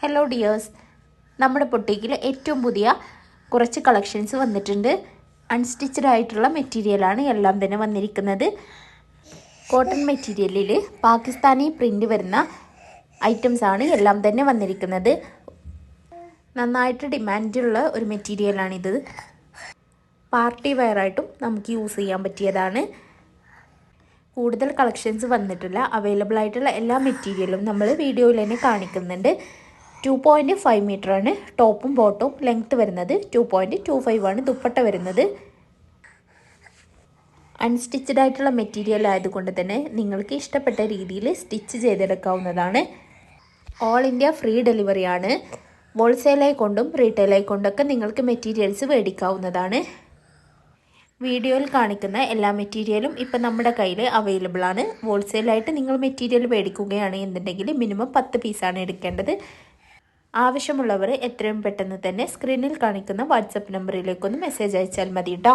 Hello dears, നമ്മുടെ ബൊട്ടീക്കിൽ ഏറ്റവും പുതിയ കുറച്ച് കളക്ഷൻസ് വന്നിട്ടുണ്ട്. അൺസ്റ്റിച്ചഡ് ആയിട്ടുള്ള മെറ്റീരിയലാണ് എല്ലാം തന്നെ വന്നിരിക്കുന്നത്. കോട്ടൺ മെറ്റീരിയലിൽ പാകിസ്ഥാനി പ്രിൻ്റ് വരുന്ന ഐറ്റംസാണ് എല്ലാം തന്നെ വന്നിരിക്കുന്നത്. നന്നായിട്ട് ഡിമാൻഡുള്ള ഒരു മെറ്റീരിയലാണിത്. പാർട്ടി വെയറായിട്ടും നമുക്ക് യൂസ് ചെയ്യാൻ പറ്റിയതാണ്. കൂടുതൽ കളക്ഷൻസ് വന്നിട്ടില്ല. അവൈലബിൾ ആയിട്ടുള്ള എല്ലാ മെറ്റീരിയലും നമ്മൾ വീഡിയോയിൽ തന്നെ കാണിക്കുന്നുണ്ട്. 2.5 മീറ്ററാണ് ടോപ്പും ബോട്ടവും ലെങ്ത്ത് വരുന്നത്. 2.25 ആണ് ദുപ്പട്ട വരുന്നത്. അൺസ്റ്റിച്ചഡ് ആയിട്ടുള്ള മെറ്റീരിയൽ ആയതുകൊണ്ട് തന്നെ നിങ്ങൾക്ക് ഇഷ്ടപ്പെട്ട രീതിയിൽ സ്റ്റിച്ച് ചെയ്തെടുക്കാവുന്നതാണ്. ഓൾ ഇന്ത്യ ഫ്രീ ഡെലിവറിയാണ്. ഹോൾസെയിലായി കൊണ്ടും റീറ്റെയിലായി കൊണ്ടൊക്കെ നിങ്ങൾക്ക് മെറ്റീരിയൽസ് മേടിക്കാവുന്നതാണ്. വീഡിയോയിൽ കാണിക്കുന്ന എല്ലാ മെറ്റീരിയലും ഇപ്പം നമ്മുടെ കയ്യിൽ അവൈലബിൾ ആണ്. ഹോൾസെയിലായിട്ട് നിങ്ങൾ മെറ്റീരിയൽ മേടിക്കുകയാണ് എന്നുണ്ടെങ്കിൽ മിനിമം 10 പീസാണ് എടുക്കേണ്ടത്. ആവശ്യമുള്ളവർ എത്രയും പെട്ടെന്ന് തന്നെ സ്ക്രീനിൽ കാണിക്കുന്ന വാട്സപ്പ് നമ്പറിലേക്കൊന്ന് മെസ്സേജ് അയച്ചാൽ മതി കേട്ടോ.